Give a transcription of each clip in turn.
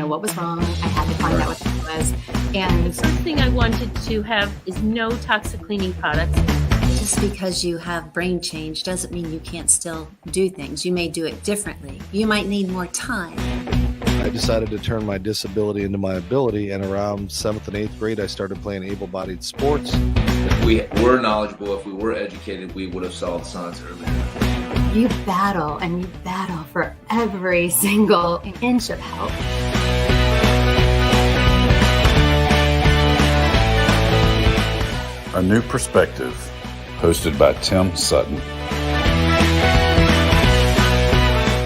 know what was wrong. I had to find out what it was. And the first thing I wanted to have is no toxic cleaning products. Just because you have brain change doesn't mean you can't still do things. You may do it differently. You might need more time. I decided to turn my disability into my ability, and around 7th and 8th grade, I started playing able-bodied sports. If we were knowledgeable, if we were educated, we would have solved science earlier. You battle and you battle for every single inch of help. A New Perspective, hosted by Tim Sutton.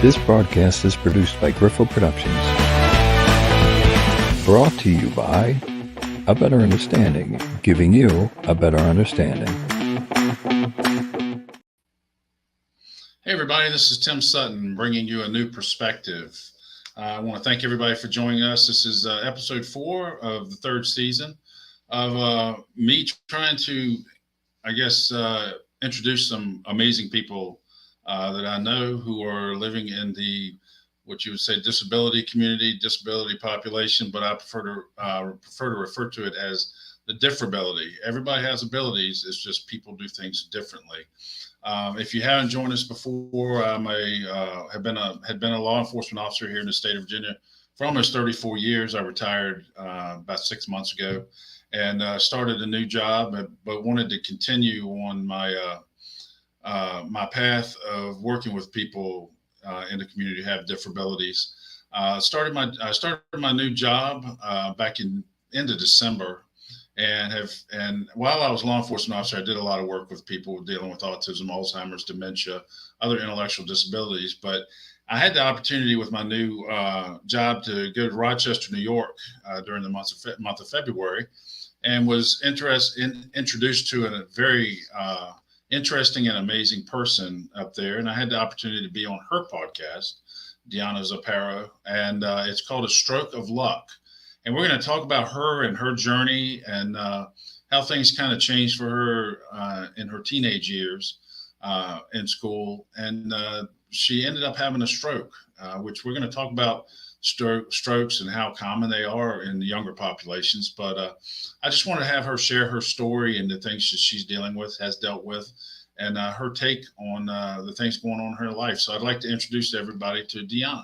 This broadcast is produced by Griffo Productions. Brought to you by A Better Understanding, giving you a better understanding. Hey everybody, this is Tim Sutton bringing you a new perspective. I want to thank everybody for joining us. This is episode 4 of the 3rd season of me trying to, introduce some amazing people that I know who are living in the, what you would say, disability community, disability population, but I prefer to refer to it as the differability. Everybody has abilities. It's just people do things differently. If you haven't joined us before, I had been a law enforcement officer here in the state of Virginia for almost 34 years. I retired about 6 months ago and started a new job, but wanted to continue on my my path of working with people in the community who have differabilities. I started my new job back in end of December. And while I was a law enforcement officer, I did a lot of work with people dealing with autism, Alzheimer's, dementia, other intellectual disabilities. But I had the opportunity with my new job to go to Rochester, New York during the month of February, and was introduced to a very interesting and amazing person up there. And I had the opportunity to be on her podcast, Dionna Zupparo, and it's called A Stroke of Luck. And we're going to talk about her and her journey and how things kind of changed for her in her teenage years in school. And she ended up having a stroke, which we're going to talk about strokes and how common they are in the younger populations. But I just want to have her share her story and the things that she's dealing with, has dealt with, and her take on the things going on in her life. So I'd like to introduce everybody to Dionna.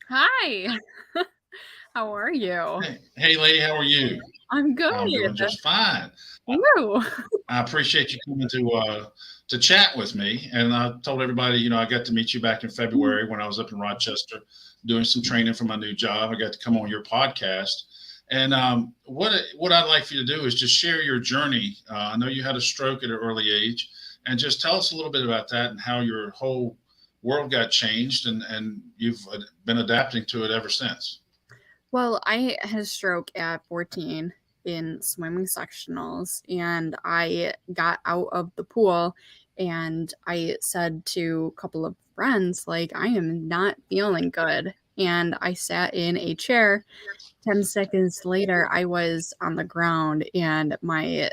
Hi. How are you? Hey, lady, how are you? I'm good. I'm doing just fine. Woo. I appreciate you coming to chat with me. And I told everybody, I got to meet you back in February when I was up in Rochester doing some training for my new job. I got to come on your podcast. And what I'd like for you to do is just share your journey. I know you had a stroke at an early age, and just tell us a little bit about that and how your whole world got changed and you've been adapting to it ever since. Well, I had a stroke at 14 in swimming sectionals, and I got out of the pool and I said to a couple of friends, like, I am not feeling good. And I sat in a chair. 10 seconds later, I was on the ground, and my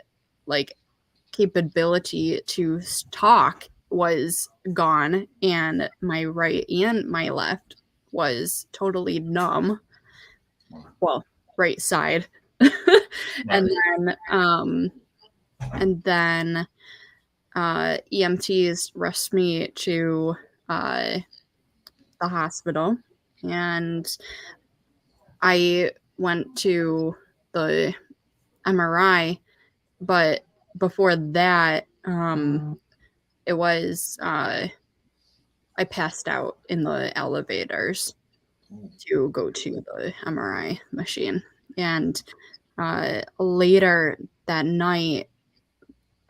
capability to talk was gone, and my right and my left was totally numb. Well, right side. And then EMTs rushed me to the hospital, and I went to the MRI, but before that, it was I passed out in the elevators to go to the MRI machine. And later that night,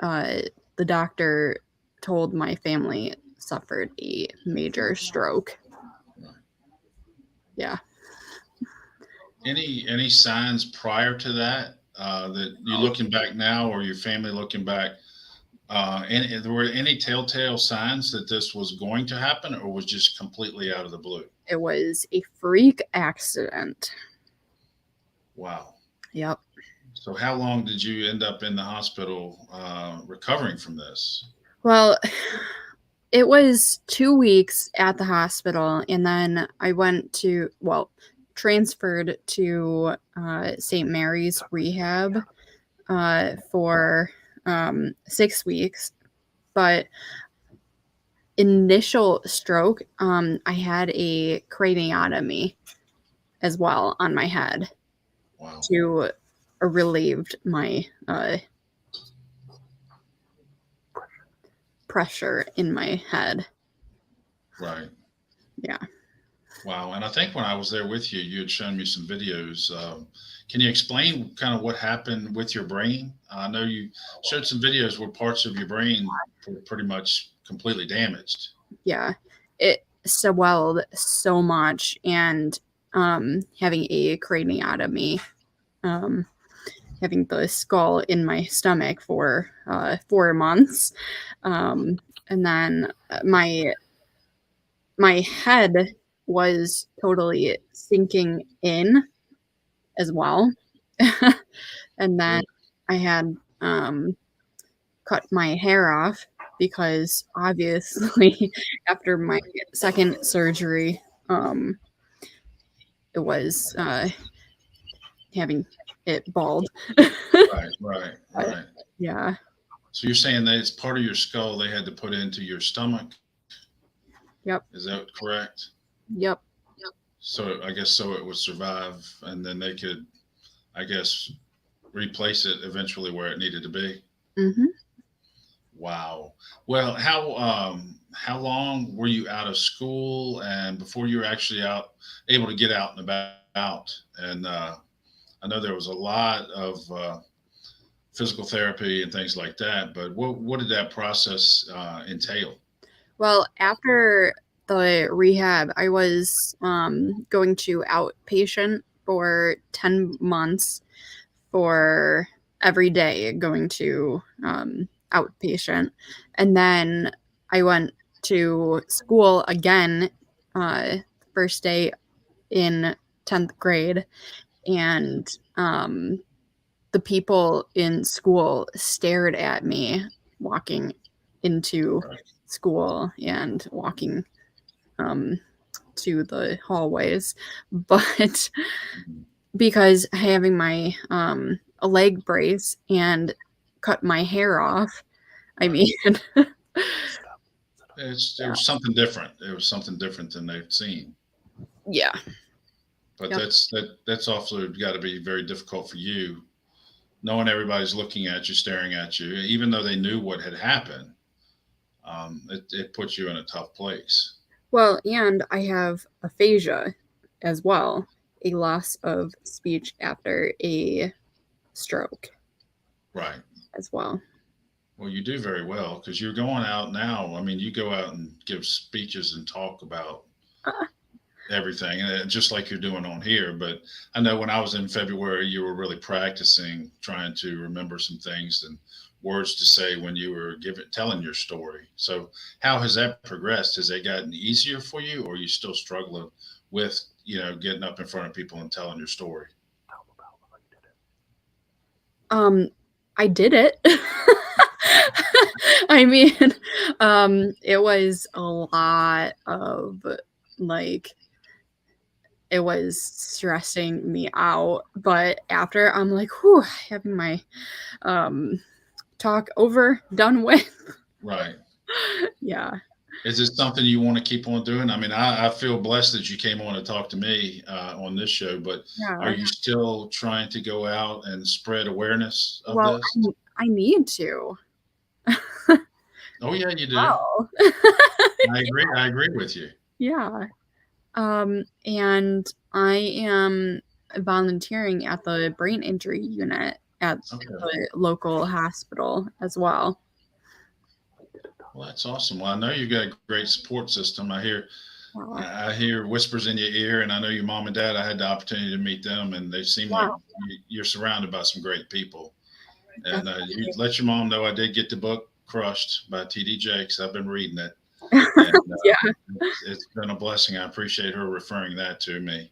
the doctor told my family suffered a major stroke. Yeah. Any signs prior to that that you looking back now, or your family looking back? There were any telltale signs that this was going to happen, or was just completely out of the blue? It was a freak accident. Wow. Yep. So how long did you end up in the hospital recovering from this? Well, it was 2 weeks at the hospital, and then I went to, transferred to St. Mary's Rehab for 6 weeks. But initial stroke, I had a craniotomy as well on my head. Wow. To relieved my pressure in my head. Right. Yeah. Wow. And I think when I was there with you, you had shown me some videos. Can you explain kind of what happened with your brain? I know you showed some videos where parts of your brain were pretty much completely damaged. Yeah. It swelled so much, and having a craniotomy, having the skull in my stomach for 4 months. And then my head was totally sinking in as well. And then I had cut my hair off because obviously after my second surgery, it was having it bald. Right. Yeah. So you're saying that it's part of your skull they had to put into your stomach? Yep. Is that correct? Yep. So I guess so it would survive, and then they could, I guess, replace it eventually where it needed to be. Mm-hmm. Wow. Well, how long were you out of school, and before you were actually able to get out and about? And I know there was a lot of physical therapy and things like that, but what did that process entail? Well, after the rehab, I was going to outpatient for 10 months for every day going to outpatient. And then I went to school again, first day in 10th grade. And the people in school stared at me walking into school and walking to the hallways. But because having my a leg brace and cut my hair off, I mean, it was something different. It was something different than they've seen. Yeah. But that's also got to be very difficult for you, knowing everybody's looking at you, staring at you, even though they knew what had happened. It puts you in a tough place. Well, and I have aphasia as well, a loss of speech after a stroke. Right. As well. Well, you do very well because you're going out now. I mean, you go out and give speeches and talk about everything, and just like you're doing on here. But I know when I was in February, you were really practicing, trying to remember some things and words to say when you were telling your story. So how has that progressed? Has it gotten easier for you, or are you still struggling with, getting up in front of people and telling your story? I did it. I mean, it was a lot of it was stressing me out, but after I'm like, whew, having my talk done with. Right. Yeah. Is this something you want to keep on doing? I mean, I feel blessed that you came on to talk to me on this show, but are you still trying to go out and spread awareness of this? I need to. Oh yeah, you do. Oh. I agree with you. Yeah. And I am volunteering at the brain injury unit at the local hospital as well. Well, that's awesome. Well, I know you've got a great support system. I hear whispers in your ear, and I know your mom and dad, I had the opportunity to meet them, and they seem like you're surrounded by some great people. And you let your mom know I did get the book Crushed by T.D. Jakes. I've been reading it. And, it's been a blessing. I appreciate her referring that to me.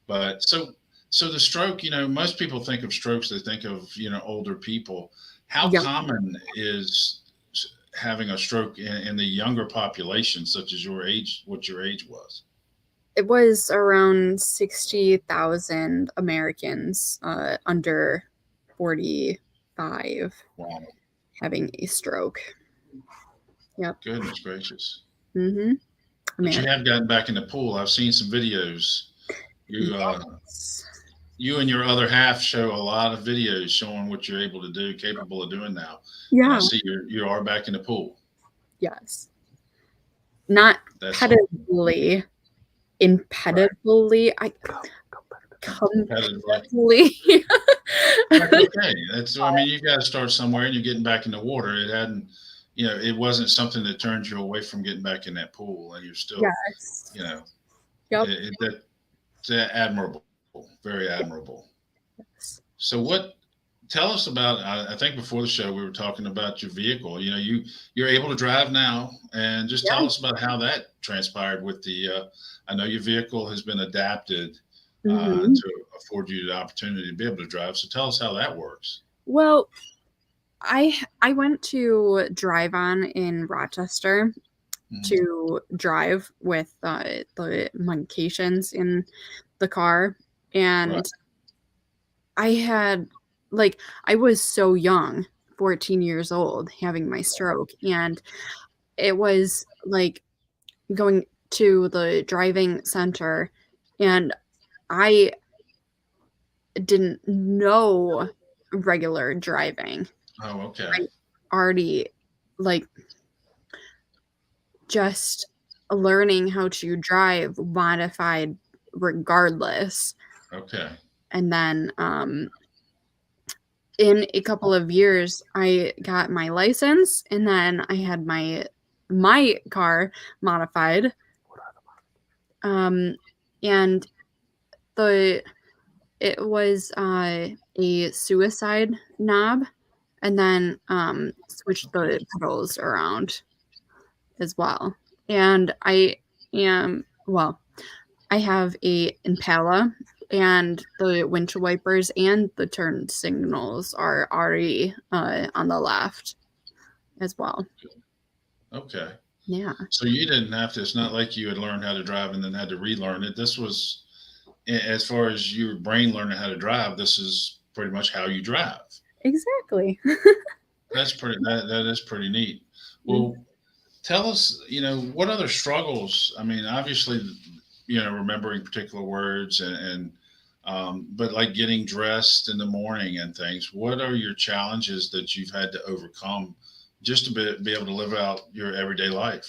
But so the stroke, most people think of strokes, they think of, older people. How common is having a stroke in the younger population, such as your age, what your age was? it was around 60,000 Americans under 45 Wow. having a stroke. Yep. Goodness gracious. Mm-hmm. But you have gotten back in the pool. I've seen some videos. Yes. You and your other half show a lot of videos showing what you're able to do, capable of doing now. And Yeah. I see you are back in the pool. Yes. Not That's competitively. Impetitively. competitively. That's okay. I mean, you got to start somewhere, and you're getting back in the water. It hadn't, it wasn't something that turned you away from getting back in that pool, and you're still, Yes. Yep. That's admirable, very admirable. Yes. So tell us about, I think before the show, we were talking about your vehicle. You're able to drive now, and just tell us about how that transpired with I know your vehicle has been adapted to afford you the opportunity to be able to drive. So tell us how that works. Well, I went to Drive On in Rochester to drive with the medications in the car, and I was so young, 14 years old, having my stroke, and it was like going to the driving center, and I didn't know regular driving. Oh, okay. I already just learning how to drive modified regardless. Okay. And then in a couple of years I got my license, and then I had my car modified. And it was a suicide knob, and then switched the pedals around as well. And I have a Impala, and the windshield wipers and the turn signals are already on the left as well. Okay. Yeah. So you didn't have to, it's not like you had learned how to drive and then had to relearn it. This was, as far as your brain learning how to drive, this is pretty much how you drive. Exactly. That is pretty neat. Well, tell us, what other struggles, I mean, obviously, remembering particular words but like getting dressed in the morning and things, what are your challenges that you've had to overcome just to be able to live out your everyday life?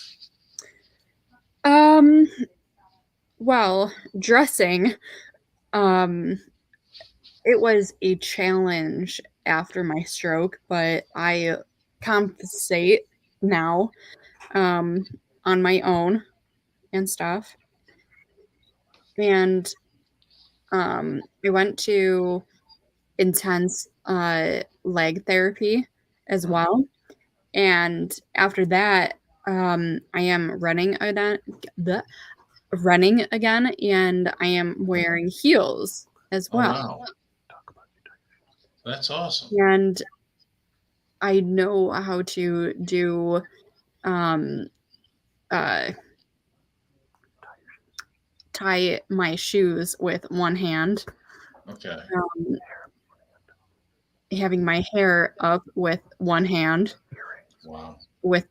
Well, dressing, it was a challenge after my stroke, but I compensate now on my own and stuff. And I went to intense leg therapy as well. And after that, I am running again, and I am wearing heels as well. Oh, wow. That's awesome. And I know how to do tie my shoes with one hand. Okay. Having my hair up with one hand. Wow. With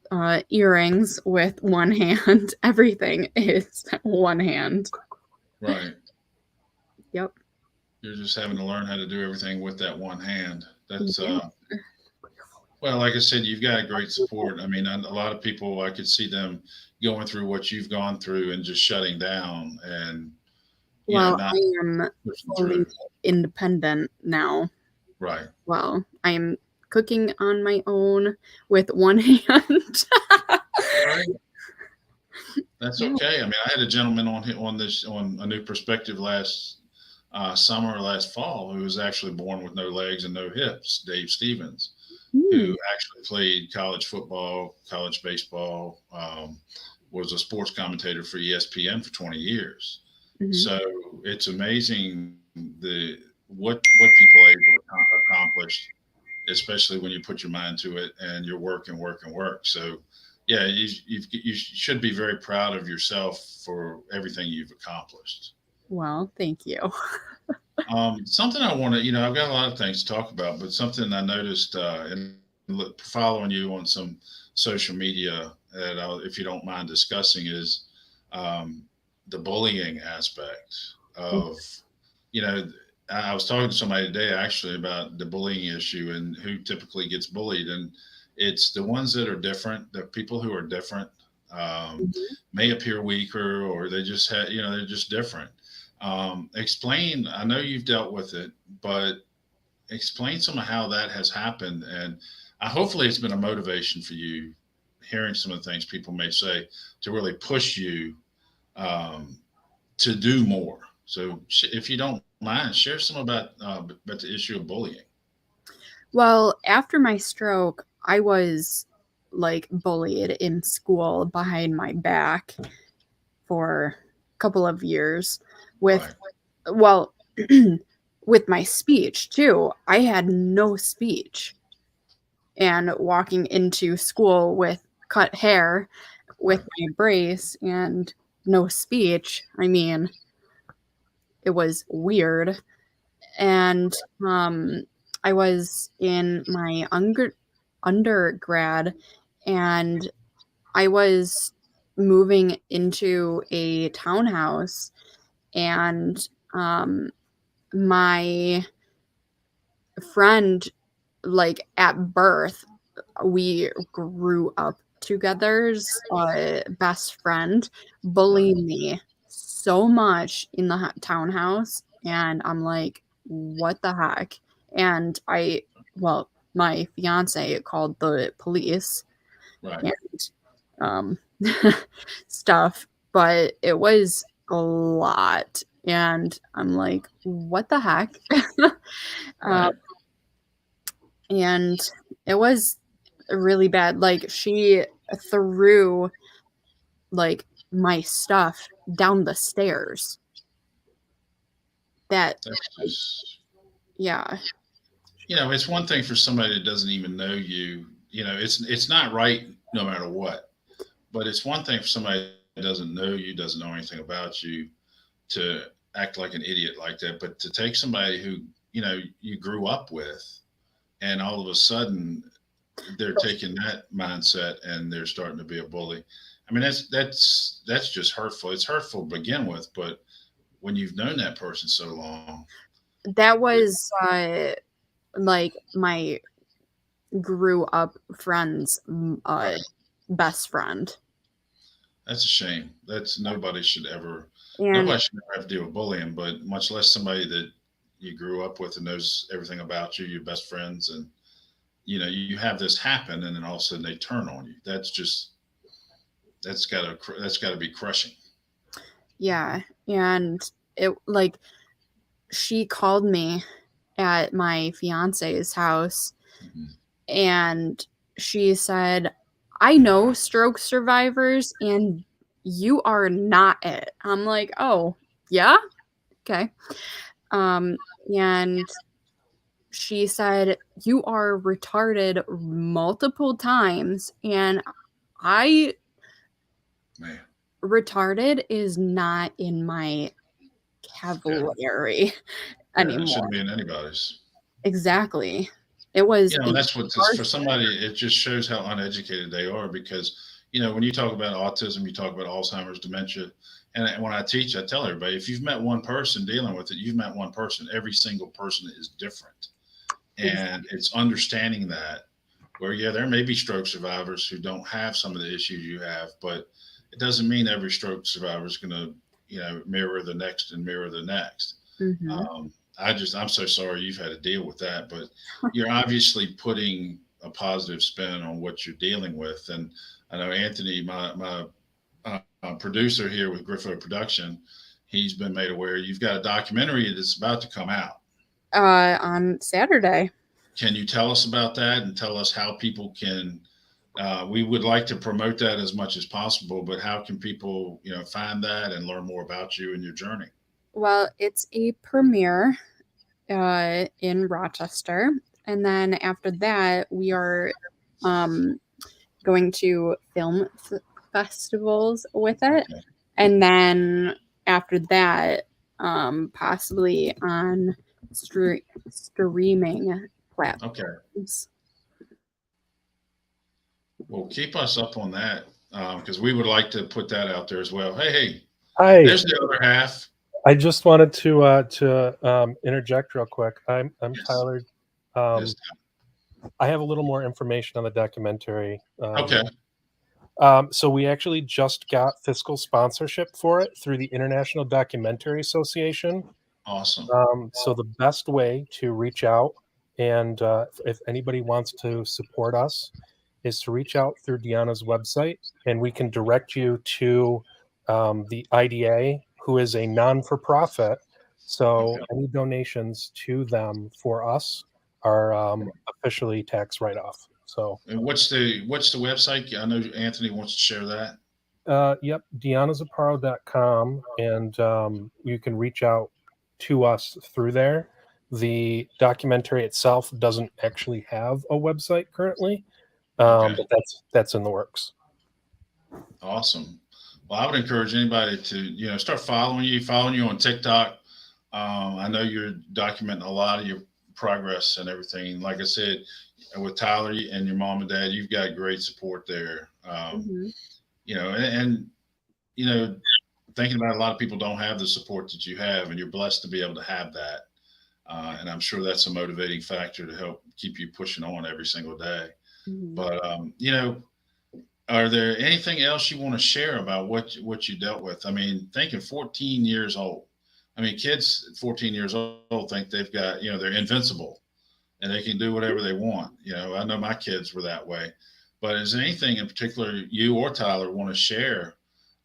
earrings with one hand. Everything is one hand. Right. Yep. You're just having to learn how to do everything with that one hand. That's well, like I said, you've got great support. I mean, a lot of people, I could see them going through what you've gone through and just shutting down and I am fully independent now. Right. Well, I'm cooking on my own with one hand. Right. That's okay. I mean, I had a gentleman on A New Perspective last summer or last fall who was actually born with no legs and no hips, Dave Stevens, who actually played college football, college baseball, was a sports commentator for ESPN for 20 years. So it's amazing what people are able to accomplish, especially when you put your mind to it and you work and work and work. So yeah, you should be very proud of yourself for everything you've accomplished. Well, thank you. Something I want to, I've got a lot of things to talk about, but something I noticed in following you on some social media that if you don't mind discussing is the bullying aspect of, you know, I was talking to somebody today actually about the bullying issue and who typically gets bullied. And it's the ones that are different, the people who are different, may appear weaker or they just had, they're just different. Explain, I know you've dealt with it, but explain some of how that has happened. And hopefully it's been a motivation for you hearing some of the things people may say to really push you to do more. So if you don't mind, share some about the issue of bullying. Well, after my stroke, I was like bullied in school behind my back for a couple of years with, well, with my speech too. I had no speech, and walking into school with cut hair, with my brace and no speech, I mean, it was weird. And I was in my undergrad, and I was moving into a townhouse, and my friend, like at birth, we grew up together's best friend bullied me so much in the townhouse, and I'm like, what the heck? And well, my fiance called the police and stuff, but it was a lot, and I'm like, what the heck? And it was really bad. Like, she threw like my stuff down the stairs. That's just, yeah. It's one thing for somebody that doesn't even know you. It's not right no matter what. But it's one thing for somebody that doesn't know you, doesn't know anything about you, to act like an idiot like that. But to take somebody who you grew up with, and all of a sudden they're taking that mindset and they're starting to be a bully. I mean, that's just hurtful. It's hurtful to begin with, but when you've known that person so long. That was like my grew up friend's best friend. That's a shame. Nobody should ever have to deal with bullying, but much less somebody that you grew up with and knows everything about you, your best friends, and you have this happen, and then all of a sudden they turn on you. That's got to be crushing. Yeah, and it, like, she called me at my fiance's house, and she said, I know stroke survivors and you are not it. I'm like, oh, yeah? Okay. And she said, you are retarded multiple times. And retarded is not in my vocabulary anymore. It shouldn't be in anybody's. Exactly. It was. That's what for somebody. It just shows how uneducated they are, because when you talk about autism, you talk about Alzheimer's, dementia, and when I teach, I tell everybody, if you've met one person dealing with it, you've met one person. Every single person is different, and it's understanding that. Where there may be stroke survivors who don't have some of the issues you have, but it doesn't mean every stroke survivor is going to mirror the next and mirror the next. I'm so sorry you've had to deal with that, but you're obviously putting a positive spin on what you're dealing with. And I know Anthony, my producer here with Griffo Production, he's been made aware you've got a documentary that's about to come out on Saturday. Can you tell us about that and tell us how people can? We would like to promote that as much as possible, but how can people, find that and learn more about you and your journey? Well, it's a premiere in Rochester. And then after that, we are going to film festivals with it. Okay. And then after that, possibly on streaming platforms. Okay. Well, keep us up on that, because we would like to put that out there as well. Hey, hi. There's the other half. I just wanted to interject real quick. I'm yes. Tyler. Yes. I have a little more information on the documentary. Okay. So we actually just got fiscal sponsorship for it through the International Documentary Association. Awesome. So the best way to reach out, and if anybody wants to support us, is to reach out through Dionna's website, and we can direct you to the IDA, who is a non-for-profit. So any donations to them for us are officially tax write-off. So, and what's the website? I know Anthony wants to share that. Yep, DionnaZupparo.com, and you can reach out to us through there. The documentary itself doesn't actually have a website currently, but that's in the works. Awesome. Well, I would encourage anybody to start following you on TikTok. I know you're documenting a lot of your progress and everything. Like I said, with Tyler and your mom and dad, you've got great support there. And thinking about it, a lot of people don't have the support that you have, and you're blessed to be able to have that. And I'm sure that's a motivating factor to help keep you pushing on every single day. Mm-hmm. But, are there anything else you want to share about what you dealt with? I mean, thinking 14 years old. I mean, kids at 14 years old think they've got, they're invincible and they can do whatever they want. I know my kids were that way. But is there anything in particular you or Tyler want to share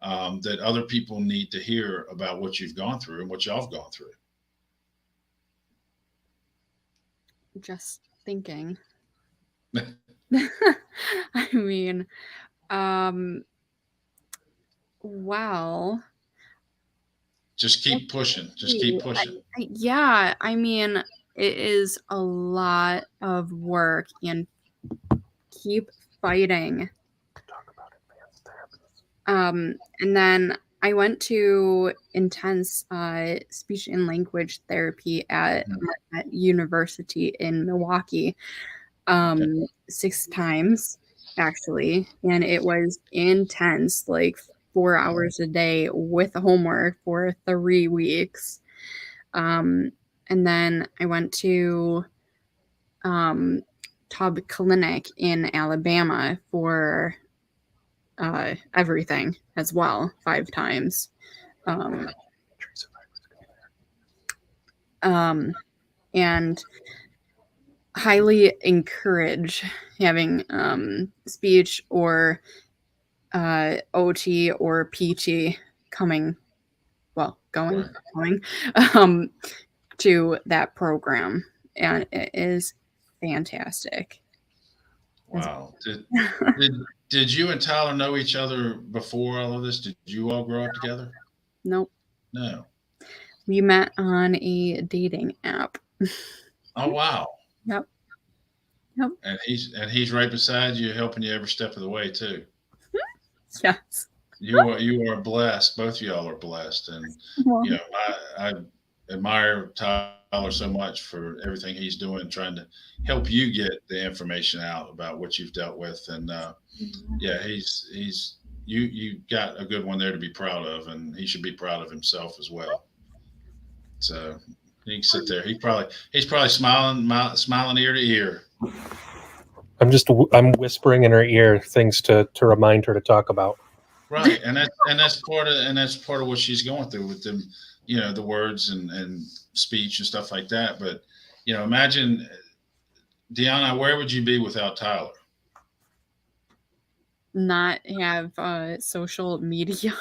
that other people need to hear about what you've gone through and what y'all have gone through? Just thinking. I mean, wow. Just keep pushing. Just keep pushing. Yeah, I mean, it is a lot of work, and keep fighting. Talk about advanced therapies. And then I went to intense speech and language therapy at university in Milwaukee 6 times. Actually, and it was intense, like 4 hours a day with homework for 3 weeks. And then I went to Tub Clinic in Alabama for everything as well, 5 times. And highly encourage having speech or OT or PT going to that program, and it is fantastic. Wow. Did you and Tyler know each other before all of this? Did you all grow up together? Nope. No. We met on a dating app. Oh, wow. Yep. And he's right beside you, helping you every step of the way too. Yes. You are blessed. Both of y'all are blessed, and I admire Tyler so much for everything he's doing, trying to help you get the information out about what you've dealt with. And you got a good one there to be proud of, and he should be proud of himself as well. So he can sit there. He's probably smiling ear to ear. I'm whispering in her ear things to remind her to talk about. Right, and that's part of what she's going through with them, the words and speech and stuff like that. But imagine, Dionna, where would you be without Tyler? Not have social media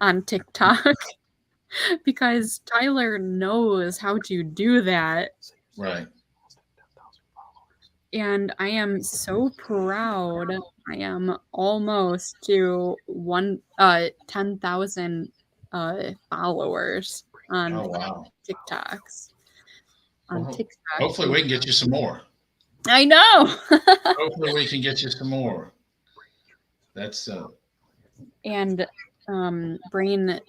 on TikTok, because Tyler knows how to do that. Right. And I am so proud. I am almost to 10,000 followers on TikToks. TikTok. Hopefully we can get you some more. I know. Hopefully we can get you some more. That's And brain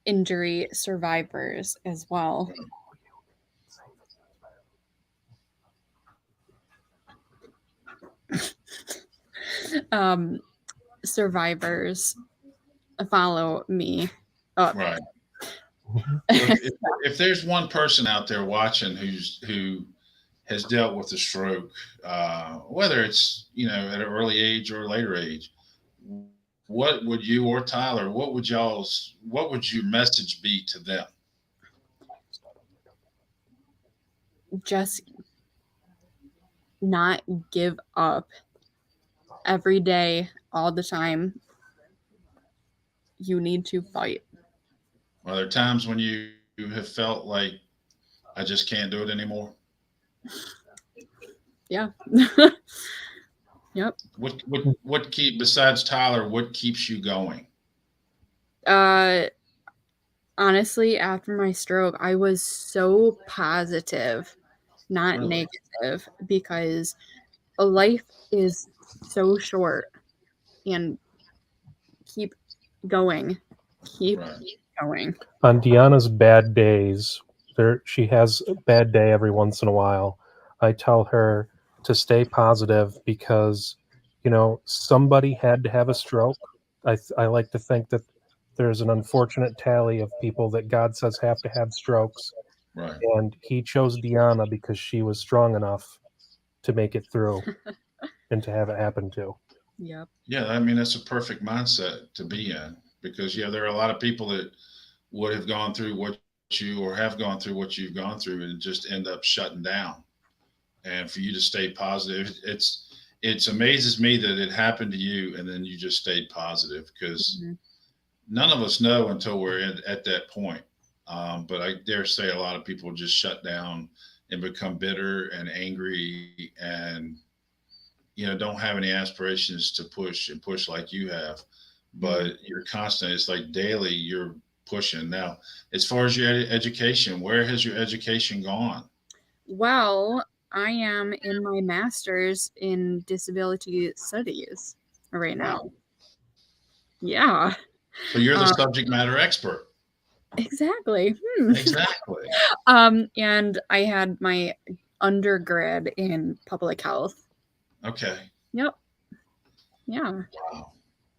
injury survivors as well. Survivors follow me up. right. If there's one person out there watching who has dealt with a stroke, whether it's at an early age or a later age, what would you or Tyler, what would your message be to them? Just not give up. Every day, all the time, you need to fight. Are there times when you have felt like I just can't do it anymore? Yeah. Yep. What besides Tyler, what keeps you going? Honestly, after my stroke, I was so positive, not Really? negative, because life is so short, and keep going. Keep going. On Deanna's bad days, she has a bad day every once in a while. I tell her to stay positive because, somebody had to have a stroke. I like to think that there's an unfortunate tally of people that God says have to have strokes. Right. And he chose Deanna because she was strong enough to make it through and to have it happen to. Yep. Yeah, I mean, that's a perfect mindset to be in because, there are a lot of people that would have gone through what have gone through what you've gone through and just end up shutting down. And for you to stay positive, it amazes me that it happened to you and then you just stayed positive because none of us know until we're at that point. But I dare say a lot of people just shut down and become bitter and angry and, don't have any aspirations to push like you have. But you're constant. It's like daily you're pushing. Now, as far as your education, where has your education gone? Well, I am in my master's in disability studies right now. Yeah. So you're the subject matter expert. Exactly. Exactly. And I had my undergrad in public health. Okay. Yep. Yeah. Wow.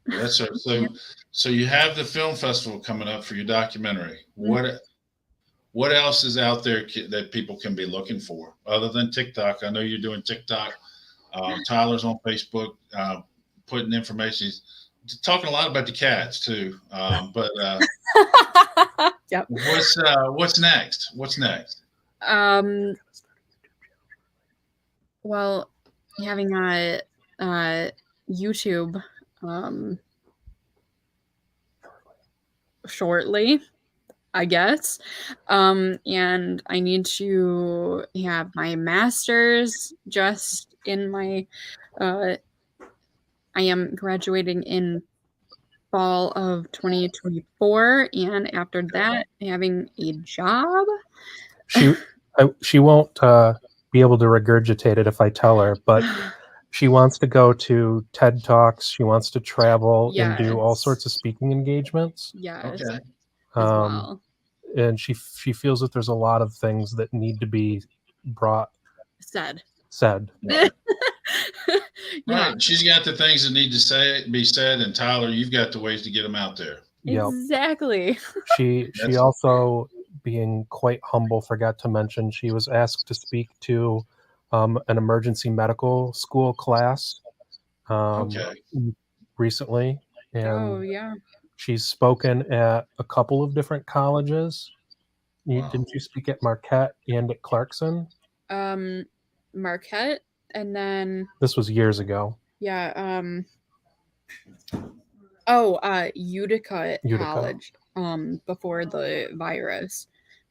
That's so you have the film festival coming up for your documentary. What else is out there that people can be looking for other than TikTok? I know you're doing TikTok. Tyler's on Facebook, putting information. He's talking a lot about the cats too. But yep. What's next? What's next? Well, having a YouTube shortly, I guess. And I need to have my master's just in my I am graduating in fall of 2024, and after that having a job. She won't be able to regurgitate it if I tell her, but she wants to go to TED Talks. She wants to travel and do all sorts of speaking engagements. Yes. Okay. As well. And she feels that there's a lot of things that need to be said. Yeah. Right. She's got the things that need to be said, and Tyler, you've got the ways to get them out there. Exactly. She also, being quite humble, forgot to mention she was asked to speak to an emergency medical school class recently, and she's spoken at a couple of different colleges. Didn't you speak at Marquette and at Clarkson? Marquette, and then this was years ago. Yeah. Utica College. Before the virus,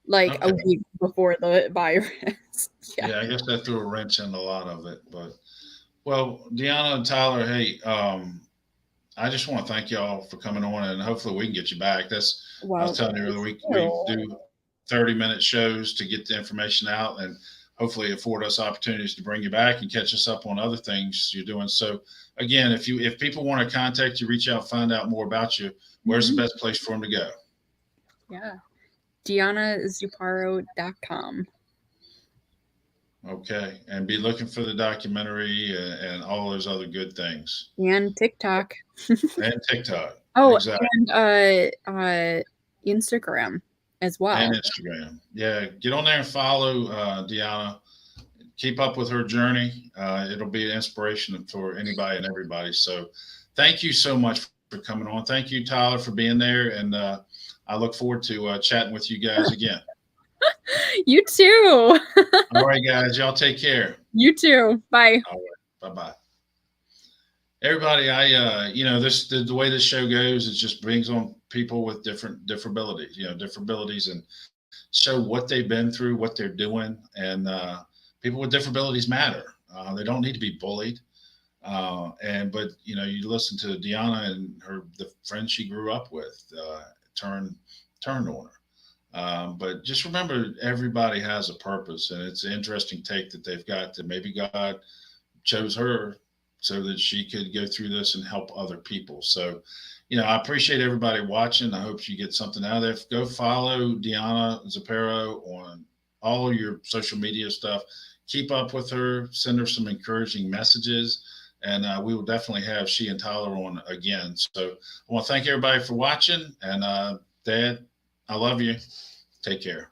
like a week before the virus. Yeah, I guess that threw a wrench in a lot of it. But well, Deanna and Tyler, hey, I just want to thank y'all for coming on, and hopefully we can get you back. I was telling you earlier, we do 30-minute shows to get the information out, and hopefully afford us opportunities to bring you back and catch us up on other things you're doing. So again, if people want to contact you, reach out, find out more about you, where's the best place for them to go? Yeah. DionnaZupparo.com. Okay. And be looking for the documentary and all those other good things. And TikTok. And TikTok. Oh, exactly. And Instagram as well. And Instagram. Yeah. Get on there and follow Dionna. Keep up with her journey. It'll be an inspiration for anybody and everybody. So thank you so much for coming on. Thank you, Tyler, for being there. And I look forward to chatting with you guys again. You too. All right, guys. Y'all take care. You too. Bye. All right. Bye-bye. Everybody, the way this show goes, it just brings on people with different abilities, different abilities, and show what they've been through, what they're doing. And people with different abilities matter. They don't need to be bullied. But you listen to Dionna and the friends she grew up with turned on her. But just remember, everybody has a purpose, and it's an interesting take that they've got, that maybe God chose her so that she could go through this and help other people. So, I appreciate everybody watching. I hope you get something out of there. Go follow Dionna Zupparo on all your social media stuff. Keep up with her, send her some encouraging messages, and we will definitely have she and Tyler on again. So I want to thank everybody for watching, and Dad, I love you. Take care.